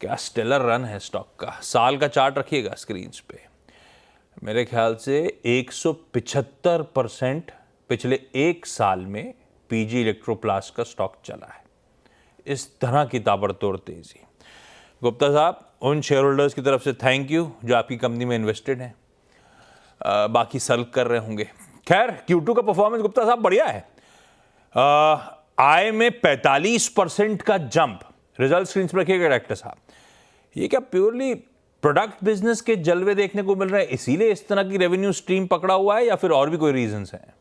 क्या stellar run है stock का। साल का चार्ट रखिएगा स्क्रीन पे। मेरे ख्याल से 175% पिछले एक साल में पीजी इलेक्ट्रोप्लास्ट का स्टॉक चला है। इस तरह की ताबड़तोड़ तेजी। गुप्ता साहब, उन शेयर होल्डर्स की तरफ से थैंक यू जो आपकी कंपनी में इन्वेस्टेड हैं, बाकी सल्व कर रहे होंगे। खैर, Q2 का परफॉर्मेंस गुप्ता साहब बढ़िया है। आय में 45% का जंप। रिजल्ट स्क्रीन पर रखिएगा डायरेक्टर साहब। ये क्या प्योरली प्रोडक्ट बिजनेस के जलवे देखने को मिल रहे हैं, इसीलिए इस तरह की रेवेन्यू स्ट्रीम पकड़ा हुआ है, या फिर और भी कोई रीजंस हैं?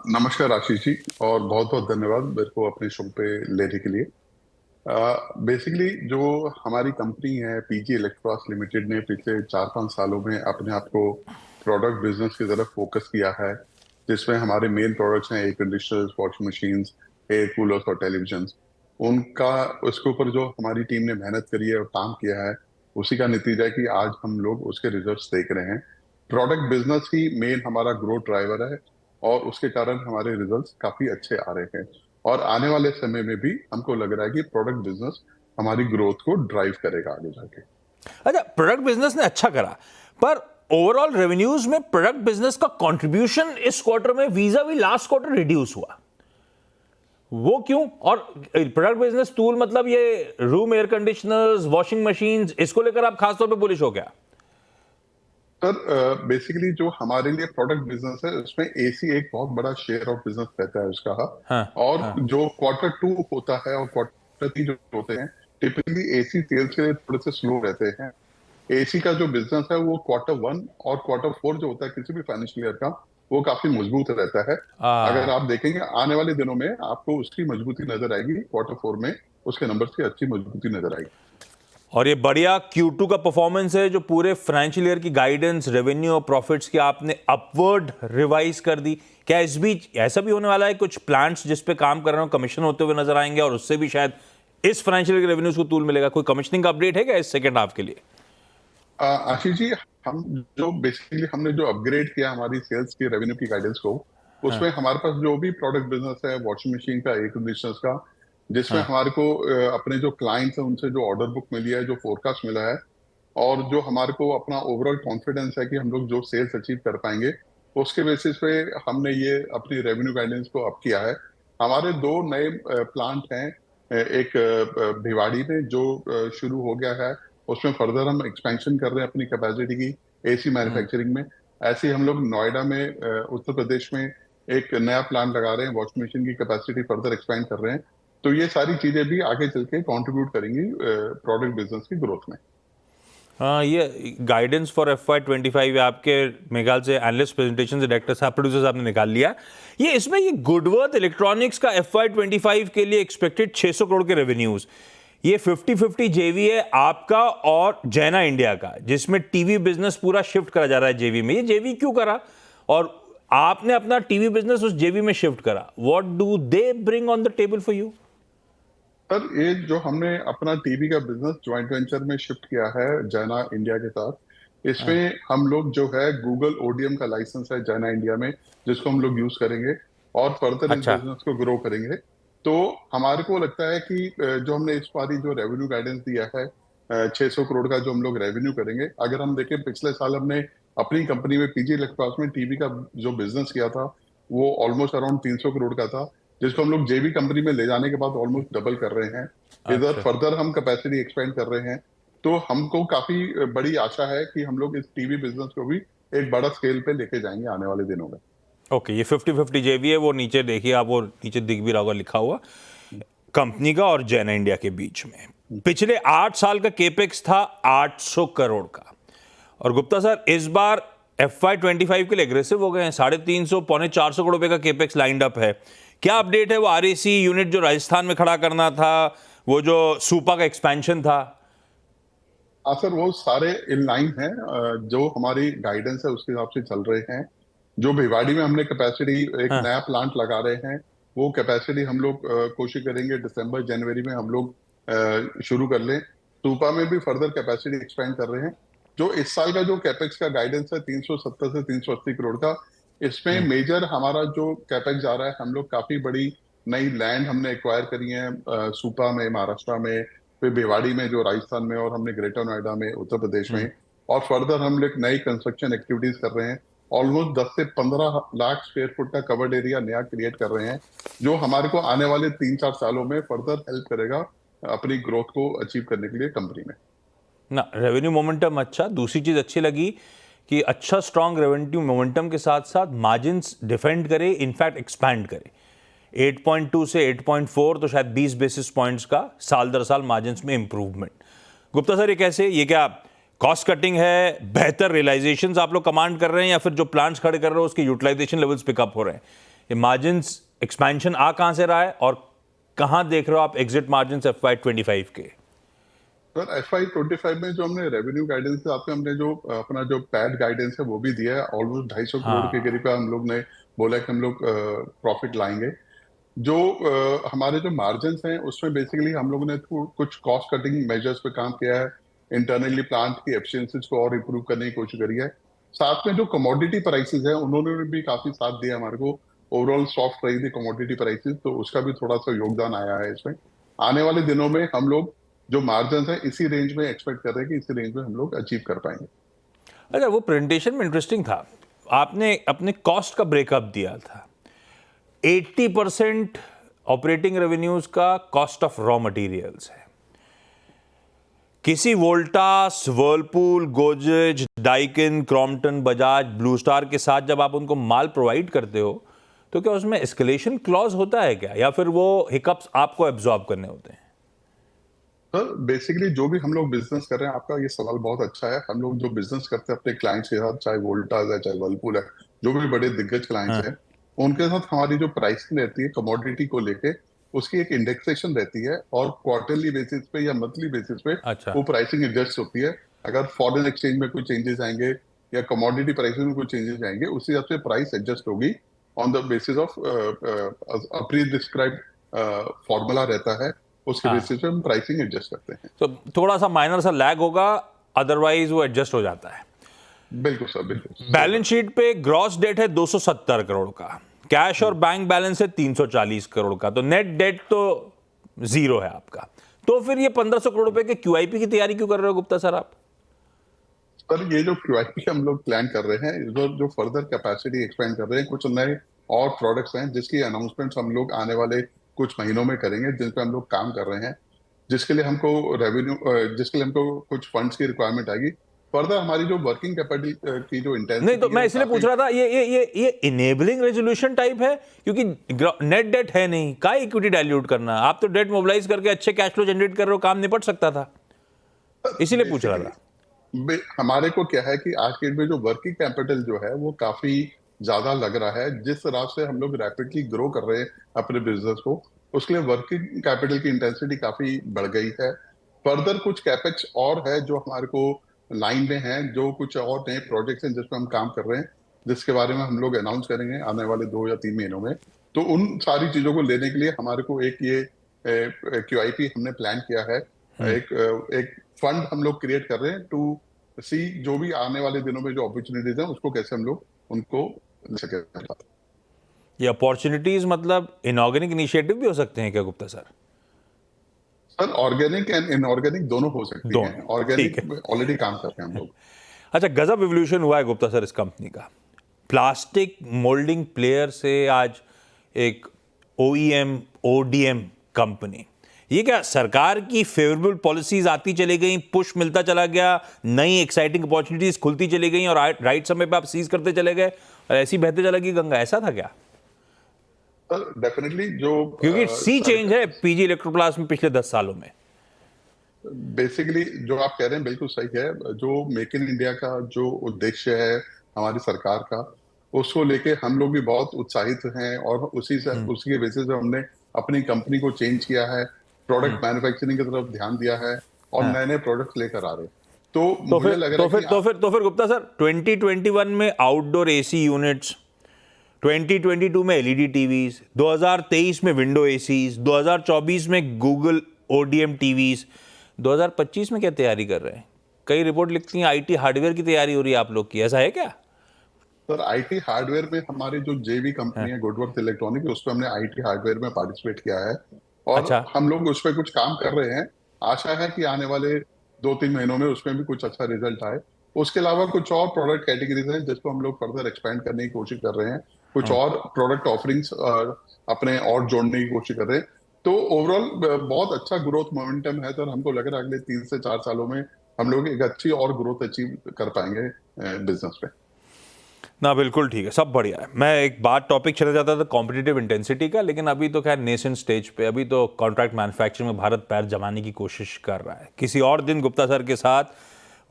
नमस्कार आशीष जी, और बहुत बहुत धन्यवाद मेरे को अपने शो पे लेने के लिए। बेसिकली जो हमारी कंपनी है पीजी इलेक्ट्रोप्लास्ट लिमिटेड ने पिछले 4-5 सालों में अपने आप को प्रोडक्ट बिजनेस की तरफ फोकस किया है, जिसमें हमारे मेन प्रोडक्ट्स हैं air conditioners, washing machines, air coolers और टेलीविजन। उनका उसके ऊपर जो हमारी टीम ने मेहनत करी है और काम किया है, उसी का नतीजा है कि आज हम लोग उसके रिजल्ट्स देख रहे हैं। प्रोडक्ट बिजनेस ही मेन हमारा ग्रोथ ड्राइवर है और उसके कारण हमारे रिजल्ट्स काफी अच्छे आ रहे हैं, और आने वाले समय में भी हमको लग रहा है कि प्रोडक्ट बिजनेस हमारी ग्रोथ को ड्राइव करेगा आगे जाके। अच्छा, प्रोडक्ट बिजनेस ने अच्छा करा, पर ओवरऑल रेवेन्यूज में प्रोडक्ट बिजनेस का कंट्रीब्यूशन इस क्वार्टर में vis a vis last quarter reduce हुआ, वो क्यों? और प्रोडक्ट बिजनेस टूल मतलब ये room air conditioners, washing machines, इसको लेकर आप खासतौर पे बुलिश हो क्या? सर, बेसिकली जो हमारे लिए प्रोडक्ट बिजनेस है उसमें एसी एक बहुत बड़ा शेयर ऑफ बिजनेस रहता है उसका। हाँ, और हाँ, जो Q2 होता है और Q3 जो होते हैं, टिपिकली एसी सेल्स के लिए थोड़े से स्लो रहते हैं। एसी का जो बिजनेस है वो Q1 और Q4 जो होता है किसी भी फाइनेंशियल ईयर का, वो काफी मजबूत रहता है। अगर आप देखेंगे आने वाले दिनों में आपको उसकी मजबूती नजर आएगी, Q4 में उसके नंबर्स की अच्छी मजबूती नजर आएगी। और ये बढ़िया Q2 का परफॉर्मेंस है जो पूरे फाइनेंशियल ईयर की गाइडेंस, रेवेन्यू और प्रॉफिट्स की आपने अपवर्ड रिवाइज कर दी। क्या इस बीच ऐसा भी होने वाला है कुछ प्लांट्स जिस पे काम कर रहे हो कमीशन होते हुए नजर आएंगे, और उससे भी शायद इस फाइनेंशियल ईयर के रेवेन्यूज को तूल मिलेगा? कोई कमीशनिंग का अपडेट है क्या इस सेकंड हाफ के लिए? आशीष जी, हम जो बेसिकली हमने जो अपग्रेड किया हमारी सेल्स की रेवेन्यू की गाइडेंस को, हाँ, उसमें हमारे पास जो भी प्रोडक्ट बिजनेस है वॉशिंग मशीन का, एयर कंडीशनर्स का, जिसमें हाँ, हमारे को अपने जो क्लाइंट्स हैं उनसे जो ऑर्डर बुक मिली है, जो फोरकास्ट मिला है, और जो हमारे को अपना ओवरऑल कॉन्फिडेंस है कि हम लोग जो सेल्स अचीव कर पाएंगे, उसके बेसिस पे हमने ये अपनी रेवेन्यू गाइडेंस को अप किया है। हमारे दो नए प्लांट हैं, एक भिवाड़ी में जो शुरू हो गया है, उसमें फर्दर हम एक्सपेंशन कर रहे हैं अपनी कैपेसिटी की एसी मैन्युफैक्चरिंग में। ऐसे ही हम लोग नोएडा में उत्तर प्रदेश में एक नया प्लांट लगा रहे हैं, वॉशिंग मशीन की कैपेसिटी फर्दर एक्सपेंड कर रहे हैं। तो ये सारी चीजें भी आगे चल के कॉन्ट्रीब्यूट करेंगी प्रोडक्ट बिजनेस की ग्रोथ में। हाँ, ये गाइडेंस फॉर FY25 आपके मेरे ख्याल से एनालिस्ट प्रेजेंटेशन से डायरेक्टर साहब, प्रोड्यूसर साहब ने निकाल लिया। ये इसमें ये गुडवर्थ इलेक्ट्रॉनिक्स का FY25 के लिए एक्सपेक्टेड 600 करोड़ के रेवेन्यूज, ये 50-50 जेवी है आपका और जैना इंडिया का, जिसमें टीवी बिजनेस पूरा शिफ्ट करा जा रहा है जेवी में। ये जेवी क्यों करा, और आपने अपना टीवी बिजनेस उस जेवी में शिफ्ट करा? What do they bring on the table for you? Sir, ये जो हमने अपना टीवी का बिजनेस ज्वाइंट वेंचर में शिफ्ट किया है जैना इंडिया के साथ, हाँ, इसमें हम लोग जो है गूगल ओडीएम का लाइसेंस है जैना इंडिया में, जिसको हम लोग यूज करेंगे और फर्दर इस अच्छा, बिजनेस को ग्रो करेंगे। तो हमारे को लगता है कि जो हमने इस बारी जो रेवेन्यू गाइडेंस दिया है 600 करोड़ का जो हम लोग रेवेन्यू करेंगे, अगर हम देखें पिछले साल हमने अपनी कंपनी में पीजी इलेक्ट्रॉनिक्स में टीवी का जो बिजनेस किया था, वो ऑलमोस्ट अराउंड 300 करोड़ का था, जिसको हम लोग जेवी कंपनी में ले जाने के बाद ऑलमोस्ट डबल कर रहे हैं। इधर अच्छा। फर्दर हम कैपेसिटी एक्सपेंड कर रहे हैं। तो हमको काफी बड़ी आशा है कि हम लोग इस टीवी बिजनेस को भी एक बड़ा स्केल पे लेके जाएंगे आने वाले दिनों में। ओके, ये 50-50 जेवी है, वो नीचे देखिए आप, वो नीचे दिख भी रहा होगा लिखा हुआ, कंपनी का और जैना इंडिया के बीच में। पिछले 8 साल का केपेक्स था 800 करोड़ का, और गुप्ता सर इस बार FY25 के लिए एग्रेसिव हो गए हैं। 350 450 करोड़ रुपए का केपेक्स लाइंड अप है। क्या अपडेट है? वो RAC यूनिट जो राजस्थान में खड़ा करना था, वो जो सूपा का एक्सपेंशन था? हाँ सर, वो सारे इन लाइन हैं, जो हमारी गाइडेंस है उसके हिसाब से चल रहे हैं। जो भिवाड़ी में हमने कैपेसिटी एक हाँ, नया प्लांट लगा रहे हैं, वो कैपेसिटी हम लोग कोशिश करेंगे दिसंबर जनवरी में हम लोग शुरू कर लें। सूपा में भी फर्दर कैपेसिटी एक्सपेंड कर रहे हैं। जो इस साल का जो कैपेक्स का गाइडेंस है 370 से 380 करोड़ का, इसमें मेजर हमारा जो कैपेक्स जा रहा है, हम लोग काफी बड़ी नई लैंड हमने एक्वायर करी है सूपा में, महाराष्ट्र में, फिर भिवाड़ी में जो राजस्थान में, और हमने ग्रेटर नोएडा में उत्तर प्रदेश में, और फर्दर हम लोग नई कंस्ट्रक्शन एक्टिविटीज कर रहे हैं। ऑलमोस्ट 10 से 15 लाख स्क्वायर फुट का कवर्ड एरिया नया क्रिएट कर रहे हैं, जो हमारे को आने वाले 3-4 सालों में फर्दर हेल्प करेगा अपनी ग्रोथ को अचीव करने के लिए कंपनी में। ना रेवेन्यू मोमेंटम अच्छा, दूसरी चीज़ अच्छी लगी कि अच्छा स्ट्रांग रेवेन्यू मोमेंटम के साथ साथ मार्जिन्स डिफेंड करे, इनफैक्ट एक्सपैंड करे। 8.2 से 8.4 तो शायद 20 बेसिस पॉइंट्स का साल दर साल मार्जिन्स में इंप्रूवमेंट। गुप्ता सर, ये कैसे, ये क्या कॉस्ट कटिंग है, बेहतर रियलाइजेशंस आप लोग कमांड कर रहे हैं, या फिर जो प्लांट्स खड़े कर रहे हो उसके यूटिलाइजेशन लेवल्स पिकअप हो रहे हैं? ये मार्जिन्स एक्सपेंशन आ कहाँ से रहा है और कहाँ देख रहे हो आप एग्जिट मार्जिन्स FY25 के? सर FY25 में जो हमने रेवेन्यू गाइडेंस के साथ में हमने जो अपना जो पैड गाइडेंस है वो भी दिया है। ऑलमोस्ट 250 करोड़ के करीब का हम लोग ने बोला कि हम लोग प्रॉफिट लाएंगे। जो हमारे जो मार्जिन्स हैं उसमें बेसिकली हम लोगों ने कुछ कॉस्ट कटिंग मेजर्स पे काम किया है, इंटरनली प्लांट की एफिशिएंसीज को और इम्प्रूव करने की कोशिश करी है। साथ में जो कमोडिटी प्राइसेस है उन्होंने भी काफी साथ दिया हमारे को। ओवरऑल सॉफ्ट रही थी कमोडिटी प्राइसेस, तो उसका भी थोड़ा सा योगदान आया है इसमें। आने वाले दिनों में हम लोग जो मार्जिन है इसी रेंज में एक्सपेक्ट कर रहे हैं कि इसी रेंज में हम लोग अचीव कर पाएंगे। अच्छा, वो प्रेजेंटेशन में इंटरेस्टिंग था, आपने अपने कॉस्ट का ब्रेकअप दिया था। 80% ऑपरेटिंग रेवेन्यूज का कॉस्ट ऑफ रॉ मटेरियल्स है। किसी Voltas, Whirlpool, Godrej, Daikin, Crompton, Bajaj, blue star के साथ जब आप उनको माल प्रोवाइड करते हो तो क्या उसमें एस्केलेशन क्लॉज होता है क्या, या फिर वो हिकअप्स आपको एब्जॉर्ब करने होते हैं? सर बेसिकली जो भी हम लोग बिजनेस कर रहे हैं, आपका ये सवाल बहुत अच्छा है। हम लोग जो बिजनेस करते हैं अपने क्लाइंट्स के साथ, चाहे वोल्टास है चाहे वर्लपूल है, जो भी बड़े दिग्गज क्लाइंट्स हैं, उनके साथ हमारी जो प्राइसिंग रहती है कमोडिटी को लेके, उसकी एक इंडेक्सेशन रहती है और क्वार्टरली बेसिस पे या मंथली बेसिस पे अच्छा। वो प्राइसिंग एडजस्ट होती है। अगर फॉरेन एक्सचेंज में कोई चेंजेस आएंगे या कमोडिटी प्राइसिंग में कोई चेंजेस आएंगे, उसी हिसाब से प्राइस एडजस्ट होगी on the basis of pre described formula रहता है, उसके बेसिस पे हम प्राइसिंग एडजस्ट करते हैं। तो थोड़ा सा माइनर सा लैग होगा, अदरवाइज वो एडजस्ट हो जाता है। बिल्कुल सर, बिल्कुल। बैलेंस शीट पे ग्रॉस डेट है 270 करोड़ का, कैश और बैंक बैलेंस है 340 करोड़ का, तो नेट डेट तो जीरो है आपका। तो फिर ये 1500 करोड़ रुपए के QIP की तैयारी क्यों कर रहे हो गुप्ता सर आप? सर ये जो QIP हम लोग प्लान कर रहे हैं, जो फर्दर कैपेसिटी एक्सपेंड कर रहे हैं, कुछ नए और प्रोडक्ट्स हैं जिसकी अनाउंसमेंट्स हम लोग आने वाले कुछ महीनों में करेंगे, जिन पे हम लोग काम कर रहे हैं, जिसके लिए हमको जिसके लिए हमको कुछ फंड्स की रिक्वायरमेंट आएगी। फर्दर हमारी जो वर्किंग कैपिटल की जो इंटेंसिटी, नहीं तो मैं इसलिए पूछ रहा था, ये इनेबलिंग रेजोल्यूशन टाइप है, क्योंकि नेट डेट है नहीं, का इक्विटी डाइल्यूट करना, आप तो डेट मोबिलाइज करके अच्छे कैश फ्लो जनरेट कर रहे हो, काम निपट सकता था, इसीलिए पूछ रहा था। हमारे को क्या है कि आज के डेट में जो वर्किंग कैपिटल जो है वो काफी ज्यादा लग रहा है। जिस तरह से हम लोग रैपिडली ग्रो कर रहे हैं अपने बिजनेस को, उसके लिए वर्किंग कैपिटल की इंटेंसिटी काफी बढ़ गई है। फर्दर कुछ कैपेक्स और है जो हमारे को लाइन में है, जो कुछ और नए प्रोजेक्ट्स हैं जिस पर हम काम कर रहे हैं, जिसके बारे में हम लोग अनाउंस करेंगे आने वाले 2 या 3 महीनों में। तो उन सारी चीजों को लेने के लिए हमारे को एक ये QIP हमने प्लान किया है। एक फंड हम लोग क्रिएट कर रहे हैं टू सी जो भी आने वाले दिनों में जो अपॉर्चुनिटीज हैं उसको कैसे हम लोग उनको ले सके। ये अपॉर्चुनिटीज मतलब इनऑर्गेनिक इनिशिएटिव भी हो सकते हैं क्या Gupta sir? Sir organic and inorganic दोनों हो सकती हैं। ऑर्गेनिक ऑलरेडी काम कर रहे हैं हम लोग। अच्छा, गजब इवोल्यूशन हुआ है गुप्ता सर इस कंपनी का। प्लास्टिक मोल्डिंग प्लेयर से आज एक OEM ODM कंपनी, ये क्या सरकार की फेवरेबल पॉलिसीज आती चली गई, पुश मिलता चला गया, नई एक्साइटिंग अपॉर्चुनिटीज खुलती चली गई और राइट समय पे आप सीज करते चले गए और ऐसी बहते चला गई गंगा, ऐसा था क्या? डेफिनेटली जो क्योंकि सी चेंज है PG इलेक्ट्रोप्लास्ट में पिछले 10 सालों में। बेसिकली जो आप कह रहे हैं बिल्कुल सही है। जो मेक इन इंडिया का जो उद्देश्य है हमारी सरकार का, उसको लेके हम लोग भी बहुत उत्साहित हैं और उसके बेसिस पे हमने अपनी कंपनी को चेंज किया है, प्रोडक्ट मैन्युफैक्चरिंग की तरफ ध्यान दिया है और नए नए प्रोडक्ट लेकर आ रहे हैं। तो मुझे लग रहा है तो फिर गुप्ता सर 2021 में आउटडोर AC यूनिट्स, 2022 में LED टीवीज, 2023 में विंडो ACs, 2024 में गूगल ODM टीवीज, 2025 में क्या तैयारी कर रहे हैं? कई रिपोर्ट लिखती हैं IT हार्डवेयर की तैयारी हो रही है आप लोग की, ऐसा है क्या? सर IT हार्डवेयर में हमारी जो JV कंपनी है गुडवर्थ इलेक्ट्रॉनिक, उस पर हमने IT हार्डवेयर में पार्टिसिपेट किया है और अच्छा। हम लोग उस पर कुछ काम कर रहे हैं। आशा है कि आने वाले 2-3 महीनों में उसमें भी कुछ अच्छा रिजल्ट आए। उसके अलावा कुछ और प्रोडक्ट कैटेगरीज हैं जिसको हम लोग फर्दर एक्सपेंड करने की कोशिश कर रहे हैं, कुछ और प्रोडक्ट ऑफरिंग्स अपने और जोड़ने की कोशिश कर रहे हैं। तो ओवरऑल बहुत अच्छा ग्रोथ मोमेंटम है सर। हमको लग रहा है अगले 3 से 4 सालों में हम लोग एक अच्छी और ग्रोथ अचीव कर पाएंगे बिजनेस में। ना बिल्कुल ठीक है, सब बढ़िया है। मैं एक बात टॉपिक चला जाता था कॉम्पिटिटिव इंटेंसिटी का, लेकिन अभी तो खैर नेसेंट स्टेज पे, अभी तो कॉन्ट्रैक्ट मैन्युफैक्चरिंग में भारत पैर जमाने की कोशिश कर रहा है। किसी और दिन गुप्ता सर के साथ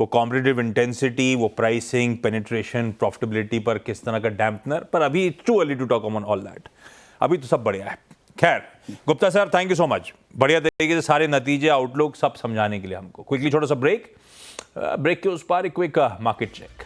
वो कॉम्पिटिटिव इंटेंसिटी, वो प्राइसिंग, पेनिट्रेशन, प्रॉफिटेबिलिटी पर किस तरह का डैम्पनर, पर अभी too early to talk on all that. अभी तो सब बढ़िया है। खैर Gupta sir, thank you so much, बढ़िया तरीके से सारे नतीजे, आउटलुक सब समझाने के लिए हमको। क्विकली छोटा सा ब्रेक, ब्रेक के उस पार एक क्विक मार्केट चेक।